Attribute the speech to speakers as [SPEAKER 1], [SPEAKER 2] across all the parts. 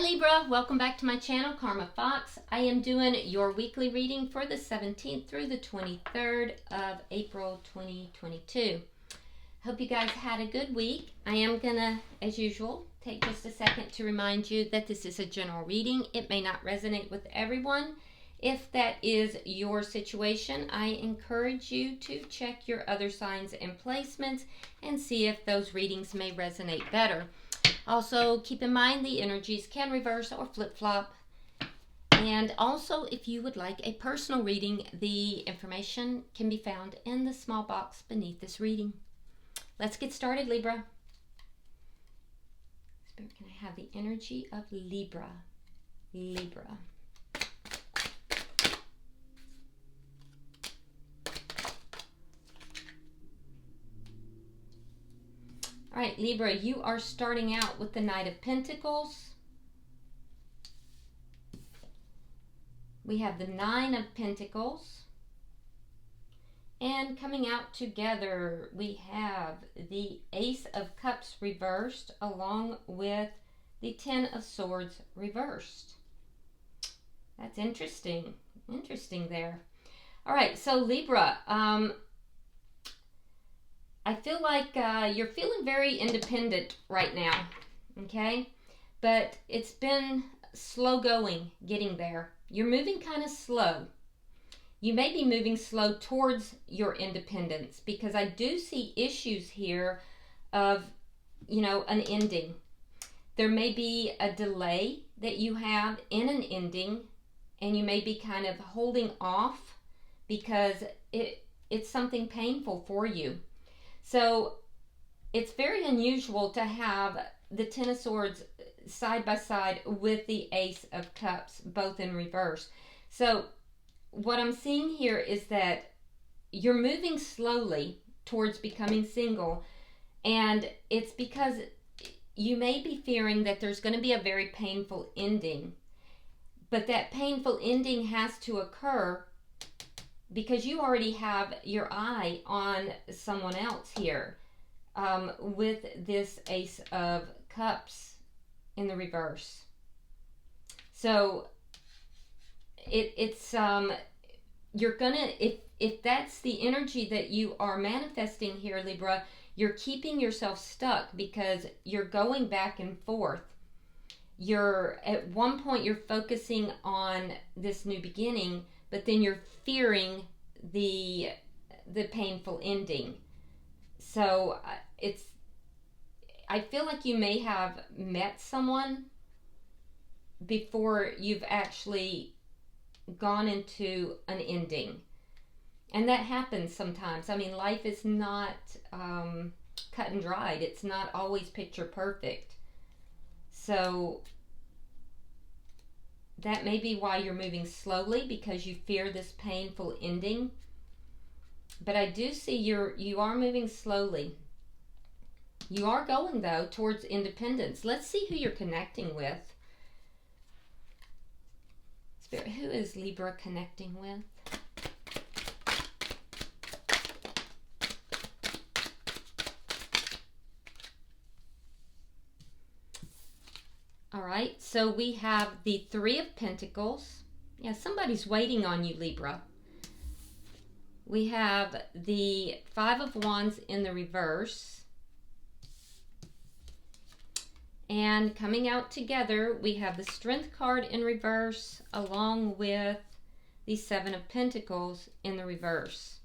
[SPEAKER 1] Libra, welcome back to my channel, Karma Fox. I am doing your weekly reading for the 17th through the 23rd of April 2022. Hope you guys had a good week. I am gonna, as usual, take just a second to remind you that this is a general reading. It may not resonate with everyone. If that is your situation, I encourage you to check your other signs and placements and see if those readings may resonate better. Also, keep in mind the energies can reverse or flip-flop. And also, if you would like a personal reading, the information can be found in the small box beneath this reading. Let's get started, Libra. Spirit, can I have the energy of Libra? Libra. All right, Libra, you are starting out with the Knight of Pentacles. We have the Nine of Pentacles. And coming out together, we have the Ace of Cups reversed along with the Ten of Swords reversed. That's interesting. Interesting there. All right, so Libra, I feel like you're feeling very independent right now, okay? But it's been slow going getting there. You're moving kind of slow. You may be moving slow towards your independence because I do see issues here of, an ending. There may be a delay that you have in an ending, and you may be kind of holding off because it's something painful for you. So it's very unusual to have the Ten of Swords side by side with the Ace of Cups, both in reverse. So what I'm seeing here is that you're moving slowly towards becoming single, and it's because you may be fearing that there's going to be a very painful ending. But that painful ending has to occur because you already have your eye on someone else here with this Ace of Cups in the reverse. So it's you're gonna, if that's the energy that you are manifesting here, Libra, you're keeping yourself stuck because you're going back and forth. At one point you're focusing on this new beginning, but then you're fearing the painful ending. So I feel like you may have met someone before you've actually gone into an ending. And that happens sometimes. I mean, life is not cut and dried. It's not always picture perfect. So that may be why you're moving slowly, because you fear this painful ending. But I do see you are moving slowly. You are going, though, towards independence. Let's see who you're connecting with. Spirit, who is Libra connecting with? All right, so we have the Three of Pentacles. Yeah, somebody's waiting on you, Libra. We have the Five of Wands in the reverse. And coming out together, we have the Strength card in reverse along with the Seven of Pentacles in the reverse.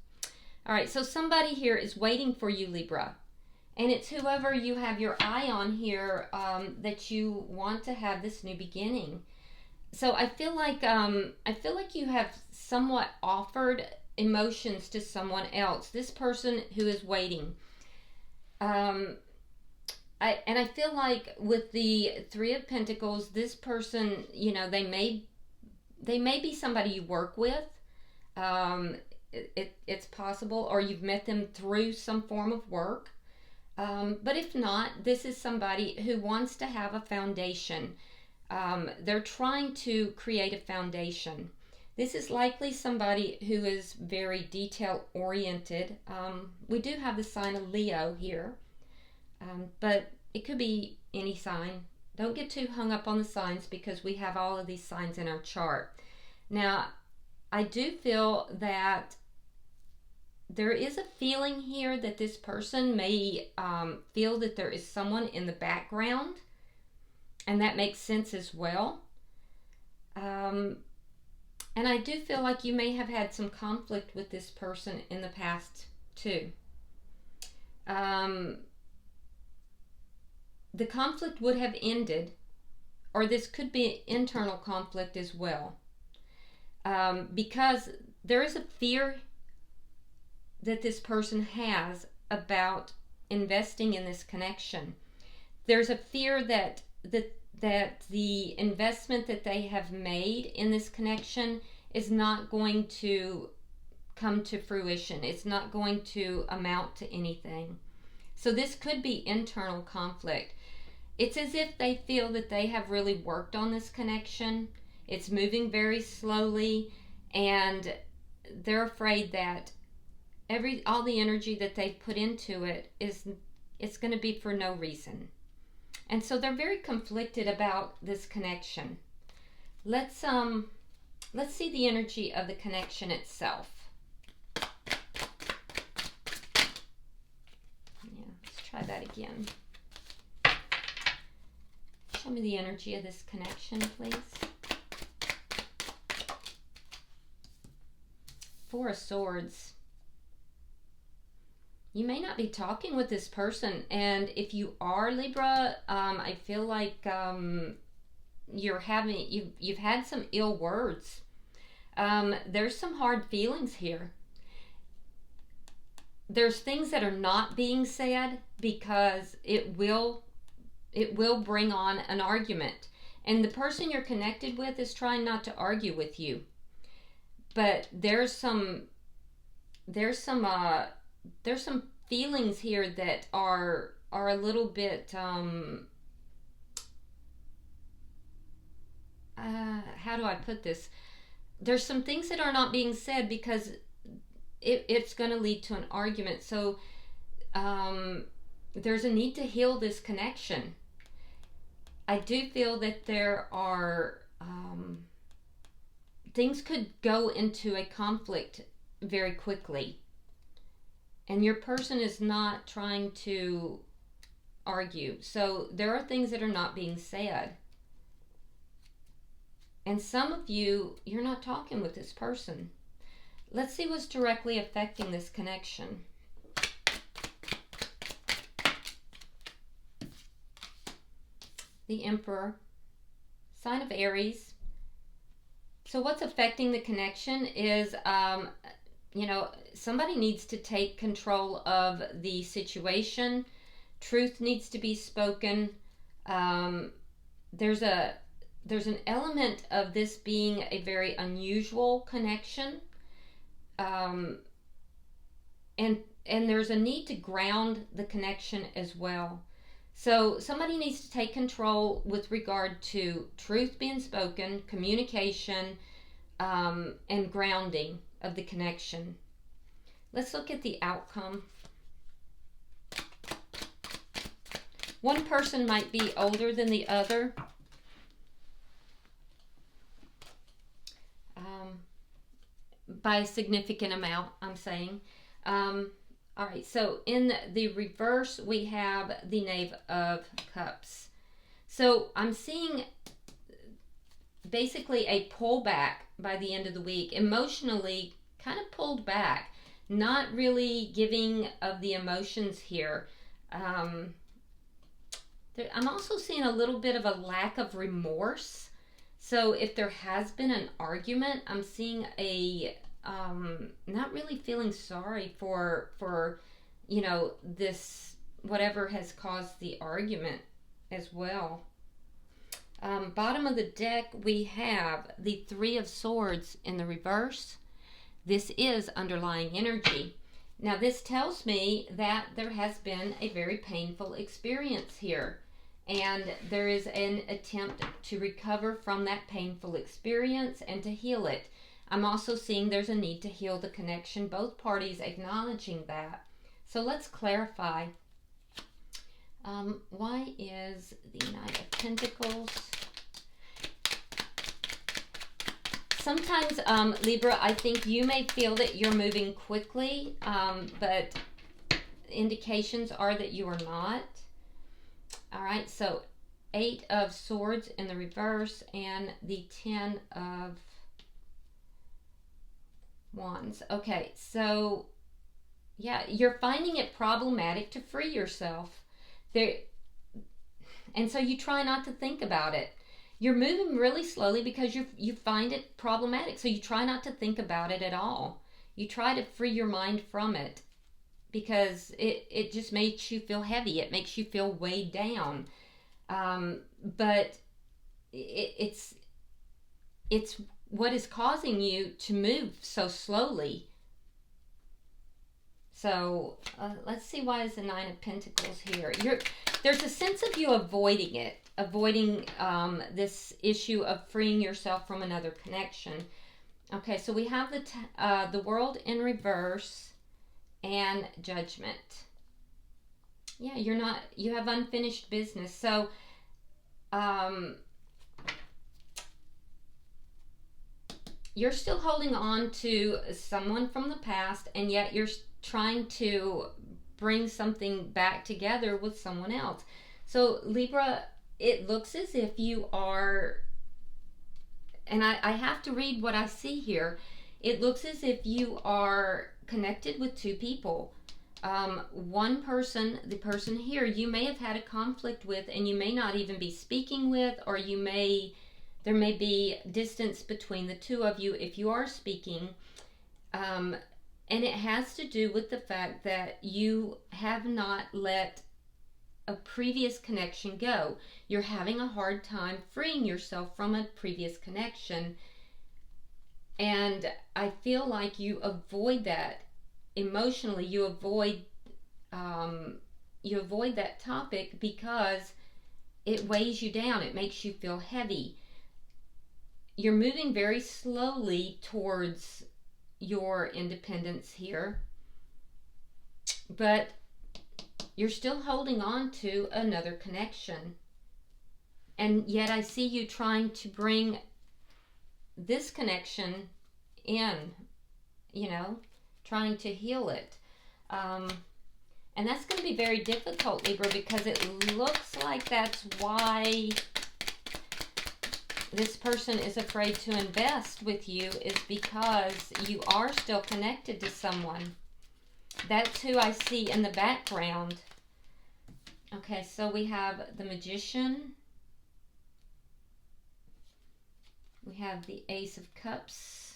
[SPEAKER 1] All right, so somebody here is waiting for you, Libra. And it's whoever you have your eye on here that you want to have this new beginning. So I feel like you have somewhat offered emotions to someone else. This person who is waiting. I feel like with the Three of Pentacles, this person, they may be somebody you work with. It's possible, or you've met them through some form of work. But if not, this is somebody who wants to have a foundation. They're trying to create a foundation. This is likely somebody who is very detail-oriented. We do have the sign of Leo here, but it could be any sign Don't get too hung up on the signs because we have all of these signs in our chart. Now, I do feel that there is a feeling here that this person may feel that there is someone in the background, and that makes sense as well. And I do feel like you may have had some conflict with this person in the past too. The conflict would have ended, or this could be internal conflict as well, because there is a fear that this person has about investing in this connection. There's a fear that the investment that they have made in this connection is not going to come to fruition. It's not going to amount to anything. So this could be internal conflict. It's as if they feel that they have really worked on this connection. It's moving very slowly, and they're afraid that all the energy that they've put into it's going to be for no reason. And so they're very conflicted about this connection. Let's see the energy of the connection itself. Yeah, let's try that again. Show me the energy of this connection, please. Four of Swords. You may not be talking with this person, and if you are, Libra, I feel like you've had some ill words. There's some hard feelings here. There's things that are not being said because it will bring on an argument, and the person you're connected with is trying not to argue with you, but there's some feelings here that are a little bit how do I put this? There's some things that are not being said because it's going to lead to an argument. So there's a need to heal this connection. I do feel that there are things could go into a conflict very quickly, and your person is not trying to argue. So there are things that are not being said. And some of you're not talking with this person. Let's see what's directly affecting this connection. The Emperor, sign of Aries. So what's affecting the connection is, somebody needs to take control of the situation. Truth needs to be spoken. There's an element of this being a very unusual connection. And there's a need to ground the connection as well. So somebody needs to take control with regard to truth being spoken, communication, and grounding of the connection. Let's look at the outcome. One person might be older than the other. By a significant amount, I'm saying. All right, so in the reverse, we have the Knave of Cups. So I'm seeing basically a pullback by the end of the week. Emotionally, kind of pulled back. Not really giving of the emotions here. I'm also seeing a little bit of a lack of remorse. So if there has been an argument, I'm seeing a not really feeling sorry for this, whatever has caused the argument as well. Bottom of the deck, we have the Three of Swords in the reverse. This is underlying energy. Now this tells me that there has been a very painful experience here, and there is an attempt to recover from that painful experience and to heal it. I'm also seeing there's a need to heal the connection, both parties acknowledging that. So let's clarify. Why is the Knight of Pentacles? Sometimes, Libra, I think you may feel that you're moving quickly, but indications are that you are not. All right, so 8 of Swords in the reverse and the 10 of Wands. Okay, so yeah, you're finding it problematic to free yourself. And so you try not to think about it. You're moving really slowly because you find it problematic. So you try not to think about it at all. You try to free your mind from it because it just makes you feel heavy. It makes you feel weighed down. But it's what is causing you to move so slowly. So let's see, why is the Nine of Pentacles here? There's a sense of you avoiding it, avoiding this issue of freeing yourself from another connection. Okay, so we have the World in reverse and Judgment. Yeah, you have unfinished business. So you're still holding on to someone from the past, and yet you're trying to bring something back together with someone else. So Libra, it looks as if you are, and I have to read what I see here. It looks as if you are connected with 2 people. One person, the person here, you may have had a conflict with, and you may not even be speaking with, or there may be distance between the 2 of you if you are speaking. And it has to do with the fact that you have not let a previous connection go. You're having a hard time freeing yourself from a previous connection. And I feel like you avoid that emotionally. You avoid that topic because it weighs you down. It makes you feel heavy. You're moving very slowly towards your independence here, but you're still holding on to another connection. And yet I see you trying to bring this connection in, trying to heal it. And that's going to be very difficult, Libra, because it looks like that's why this person is afraid to invest with you, is because you are still connected to someone. That's who I see in the background. Okay, so we have the Magician. We have the Ace of Cups.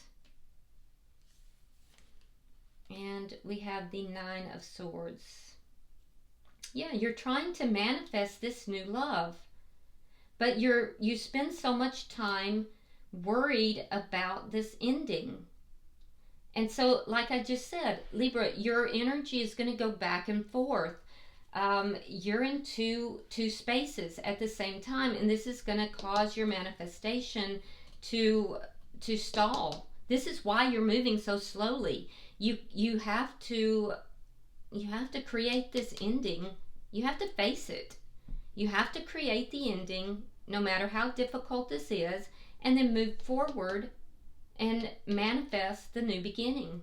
[SPEAKER 1] And we have the Nine of Swords. Yeah, you're trying to manifest this new love. But you spend so much time worried about this ending. And so, like I just said, Libra, your energy is going to go back and forth. You're in two spaces at the same time, and this is going to cause your manifestation to stall. This is why you're moving so slowly. You have to create this ending. You have to face it. You have to create the ending, no matter how difficult this is, and then move forward and manifest the new beginning.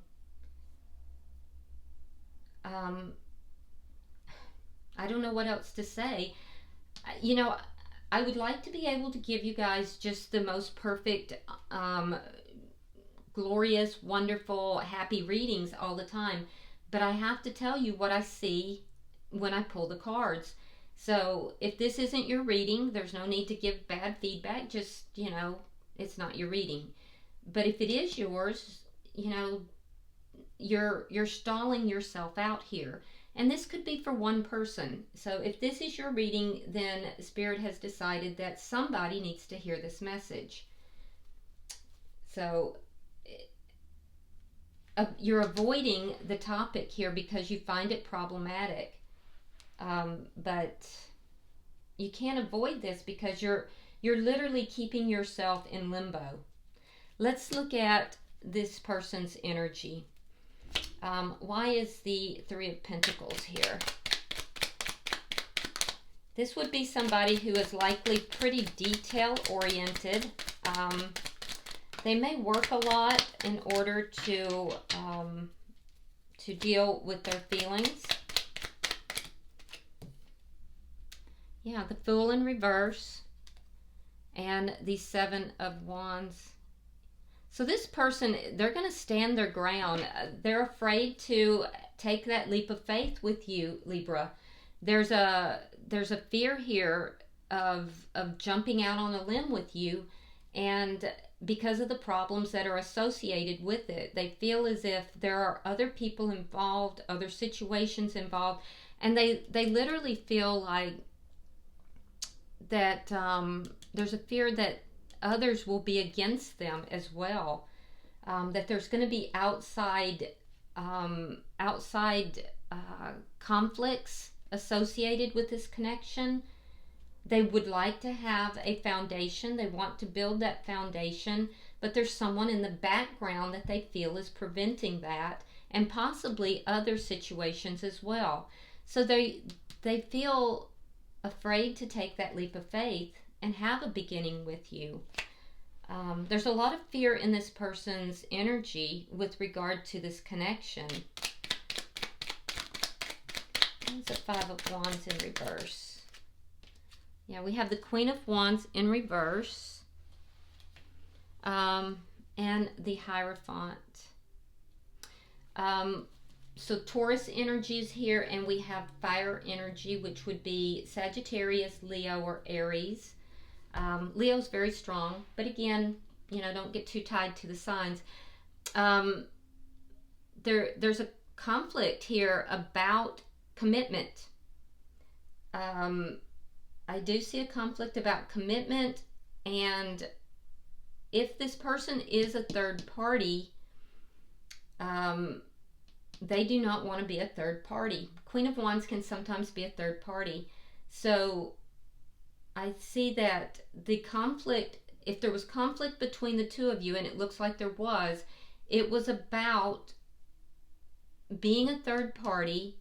[SPEAKER 1] I don't know what else to say. I would like to be able to give you guys just the most perfect, glorious, wonderful, happy readings all the time, but I have to tell you what I see when I pull the cards. So if this isn't your reading, there's no need to give bad feedback. Just, it's not your reading. But if it is yours, you're stalling yourself out here. And this could be for one person. So if this is your reading, then Spirit has decided that somebody needs to hear this message. So you're avoiding the topic here because you find it problematic. But you can't avoid this because you're literally keeping yourself in limbo. Let's look at this person's energy. Why is the Three of Pentacles here? This would be somebody who is likely pretty detail-oriented. They may work a lot in order to deal with their feelings. Yeah, the Fool in reverse and the Seven of Wands. So this person, they're going to stand their ground. They're afraid to take that leap of faith with you, Libra. There's a fear here of jumping out on a limb with you, and because of the problems that are associated with it, they feel as if there are other people involved, other situations involved, and they literally feel like that there's a fear that others will be against them as well, that there's going to be outside conflicts associated with this connection. They would like to have a foundation. They want to build that foundation, but there's someone in the background that they feel is preventing that, and possibly other situations as well. So they feel afraid to take that leap of faith and have a beginning with you. There's a lot of fear in this person's energy with regard to this connection. What's the Five of Wands in reverse? Yeah, we have the Queen of Wands in reverse, and the Hierophant. So Taurus energy is here, and we have fire energy, which would be Sagittarius, Leo, or Aries. Leo's very strong, but again, don't get too tied to the signs. There's a conflict here about commitment. I do see a conflict about commitment, and if this person is a third party, they do not want to be a third party. Queen of Wands can sometimes be a third party. So I see that the conflict, if there was conflict between the two of you, and it looks like there was, it was about being a third party,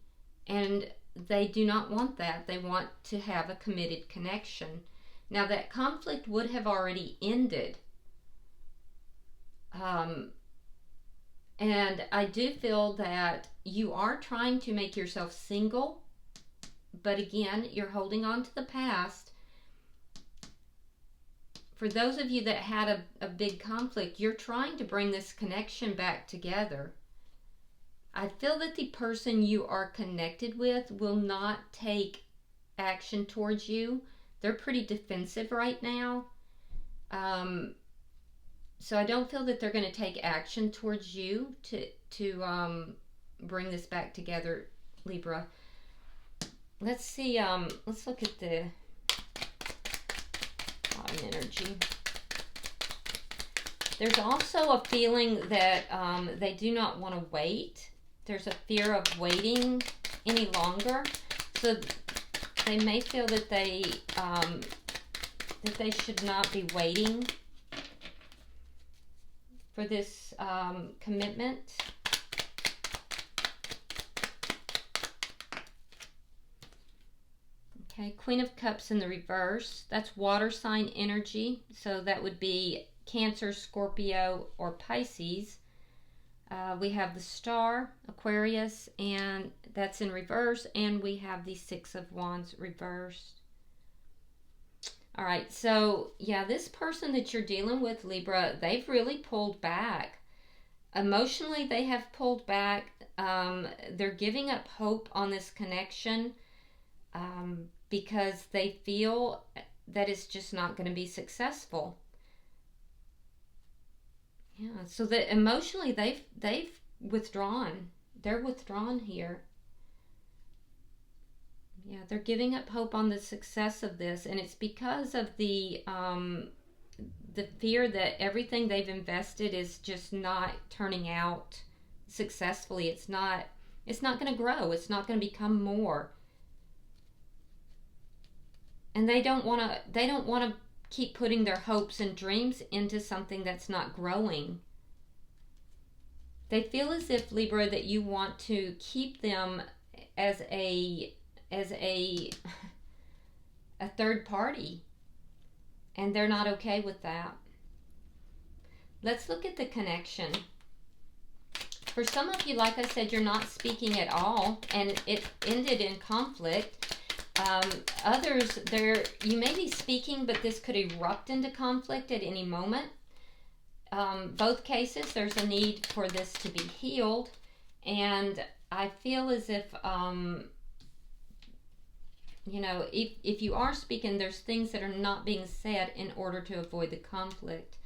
[SPEAKER 1] and they do not want that. They want to have a committed connection. Now that conflict would have already ended. And I do feel that you are trying to make yourself single, but again, you're holding on to the past. For those of you that had a big conflict, you're trying to bring this connection back together. I feel that the person you are connected with will not take action towards you. They're pretty defensive right now. So I don't feel that they're going to take action towards you to bring this back together, Libra. Let's see. Let's look at the bottom energy. There's also a feeling that they do not want to wait. There's a fear of waiting any longer. So they may feel that they should not be waiting for this commitment. Okay, Queen of Cups in the reverse. That's water sign energy. So that would be Cancer, Scorpio, or Pisces. We have the Star, Aquarius, and that's in reverse. And we have the Six of Wands reversed. All right, so yeah, this person that you're dealing with, Libra, they've really pulled back. Emotionally, they have pulled back. They're giving up hope on this connection because they feel that it's just not going to be successful. Yeah, so that emotionally they've withdrawn. They're withdrawn here. Yeah, they're giving up hope on the success of this, and it's because of the fear that everything they've invested is just not turning out successfully. It's not going to grow. It's not going to become more. And they don't want to keep putting their hopes and dreams into something that's not growing. They feel as if, Libra, that you want to keep them as a a third party, and they're not okay with that. Let's look at the connection. For some of you, like I said, you're not speaking at all, and it ended in conflict. Others, you may be speaking, but this could erupt into conflict at any moment. Both cases, there's a need for this to be healed, and I feel as if, you know, if you are speaking, there's things that are not being said in order to avoid the conflict.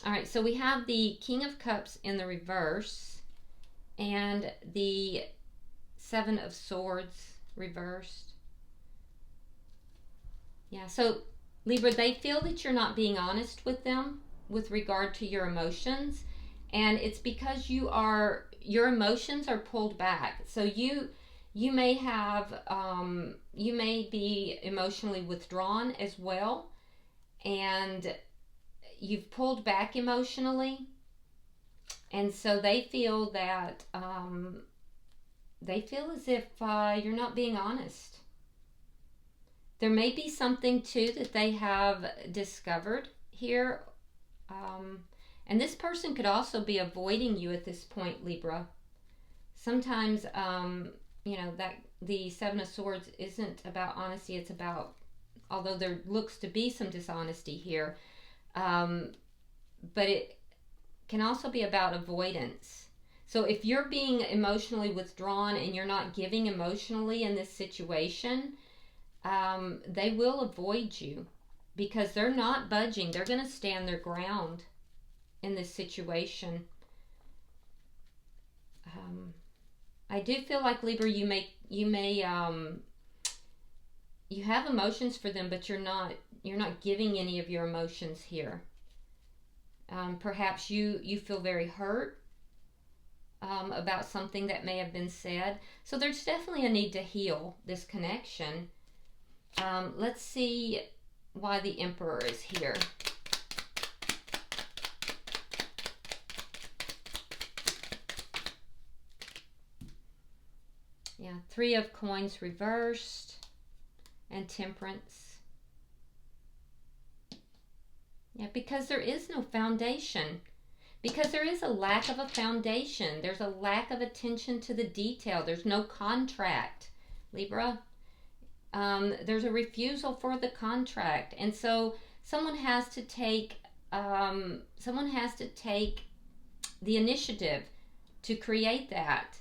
[SPEAKER 1] All right, so we have the King of Cups in the reverse and the Seven of Swords reversed. Yeah, so Libra, they feel that you're not being honest with them with regard to your emotions, and it's because your emotions are pulled back. So you may have you may be emotionally withdrawn as well, and you've pulled back emotionally, and so they feel that they feel as if you're not being honest. There may be something too that they have discovered here, and this person could also be avoiding you at this point, Libra. Sometimes you know, that the Seven of Swords isn't about honesty, it's about, although there looks to be some dishonesty here, but it can also be about avoidance. So if you're being emotionally withdrawn and you're not giving emotionally in this situation, they will avoid you because they're not budging. They're going to stand their ground in this situation. I do feel like, Libra, you have emotions for them, but you're not giving any of your emotions here. Perhaps you feel very hurt about something that may have been said. So there's definitely a need to heal this connection. Let's see why the Emperor is here. Yeah, Three of Coins reversed and Temperance. Yeah, because there is no foundation. Because there is a lack of a foundation. There's a lack of attention to the detail. There's no contract, Libra. There's a refusal for the contract, and so someone has to take the initiative to create that.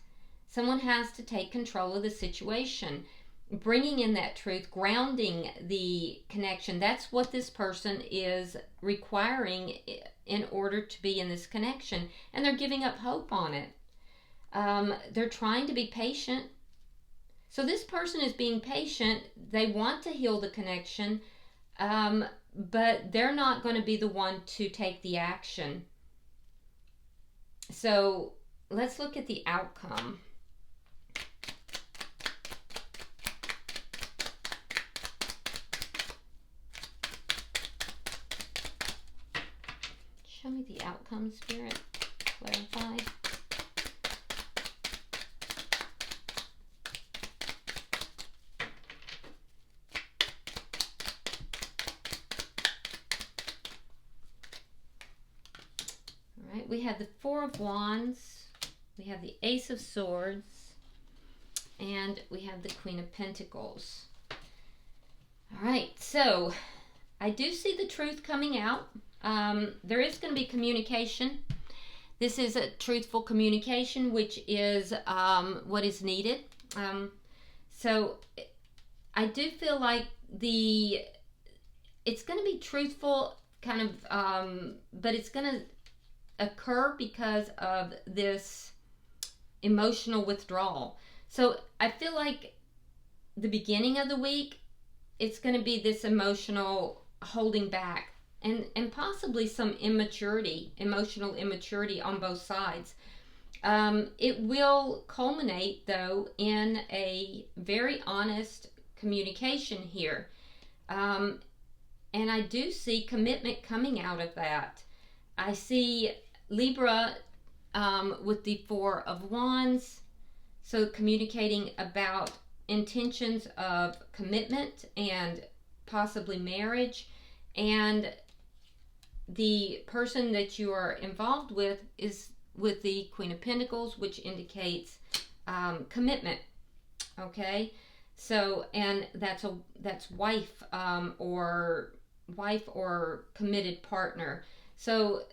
[SPEAKER 1] Someone has to take control of the situation, bringing in that truth, grounding the connection. That's what this person is requiring in order to be in this connection, and they're giving up hope on it. They're trying to be patient. So this person is being patient. They want to heal the connection, but they're not going to be the one to take the action. So let's look at the outcome. Show me the outcome, Spirit. Clarify. We have the Four of Wands, we have the Ace of Swords, and we have the Queen of Pentacles. All right, so I do see the truth coming out. There is going to be communication. This is a truthful communication, which is what is needed. So I do feel like it's going to be truthful, kind of, but it's going to occur because of this emotional withdrawal. So I feel like the beginning of the week, it's going to be this emotional holding back and possibly some immaturity, emotional immaturity on both sides. It will culminate, though, in a very honest communication here. And I do see commitment coming out of that. I see Libra with the Four of Wands, so communicating about intentions of commitment and possibly marriage, and the person that you are involved with is with the Queen of Pentacles, which indicates commitment. Okay, so, and that's wife, or committed partner. So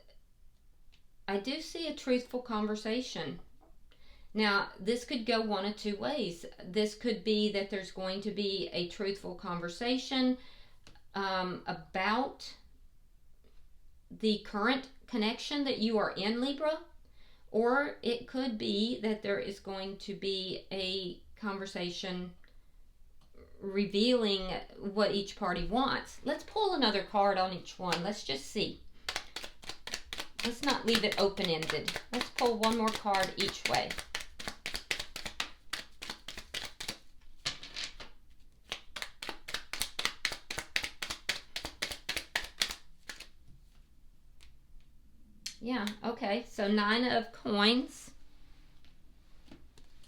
[SPEAKER 1] I do see a truthful conversation. Now, this could go one of two ways. This could be that there's going to be a truthful conversation about the current connection that you are in, Libra, or it could be that there is going to be a conversation revealing what each party wants. Let's pull another card on each one. Let's just see. Let's not leave it open-ended. Let's pull one more card each way. Yeah, okay, so 9 of coins.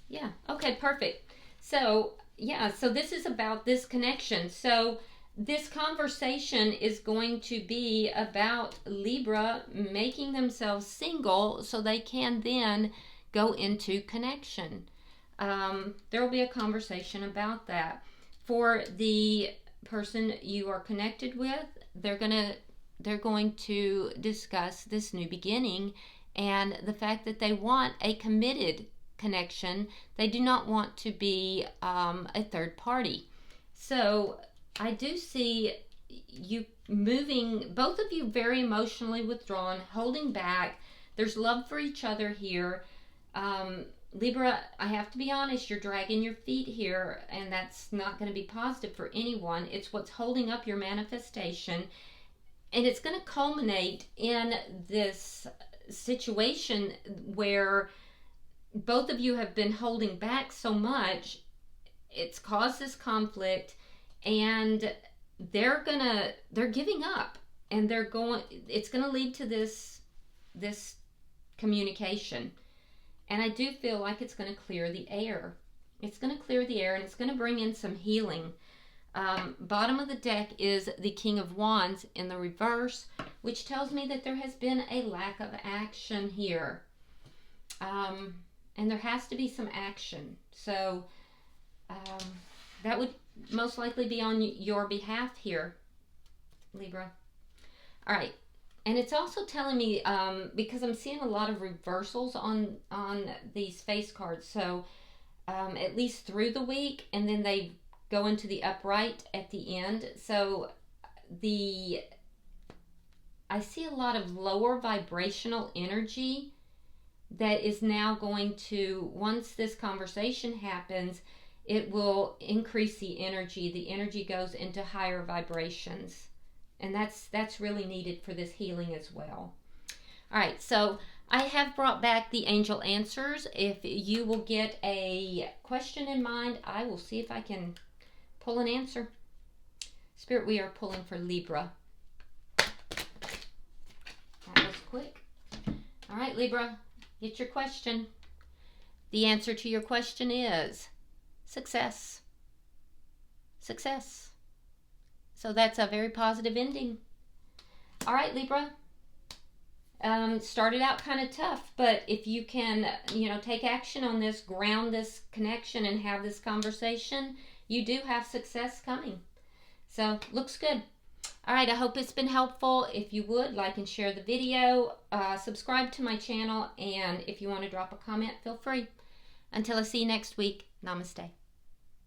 [SPEAKER 1] Yeah, okay, perfect. So, yeah, so this is about this connection. So this conversation is going to be about Libra making themselves single so they can then go into connection. There will be a conversation about that. For the person you are connected with, they're going to discuss this new beginning and the fact that they want a committed connection. They do not want to be a third party. So I do see you moving, both of you very emotionally withdrawn, holding back. There's love for each other here. Libra, I have to be honest, you're dragging your feet here, and that's not going to be positive for anyone. It's what's holding up your manifestation. And it's going to culminate in this situation where both of you have been holding back so much. It's caused this conflict, and they're giving up, and it's going to lead to this communication. And I do feel like it's going to clear the air. It's going to clear the air, and it's going to bring in some healing. Bottom of the deck is the King of Wands in the reverse, which tells me that there has been a lack of action here. And there has to be some action. So that would most likely be on your behalf here, Libra. All right. And it's also telling me, because I'm seeing a lot of reversals on these face cards. So at least through the week, and then they go into the upright at the end. So I see a lot of lower vibrational energy that is now going to, once this conversation happens, it will increase the energy. The energy goes into higher vibrations. And that's really needed for this healing as well. All right, so I have brought back the angel answers. If you will get a question in mind, I will see if I can pull an answer. Spirit, we are pulling for Libra. That was quick. All right, Libra, get your question. The answer to your question is success. Success. So that's a very positive ending. All right, Libra. Started out kind of tough, but if you can, take action on this, ground this connection, and have this conversation, you do have success coming. So, looks good. All right, I hope it's been helpful. If you would, like and share the video, subscribe to my channel, and if you want to drop a comment, feel free. Until I see you next week, namaste.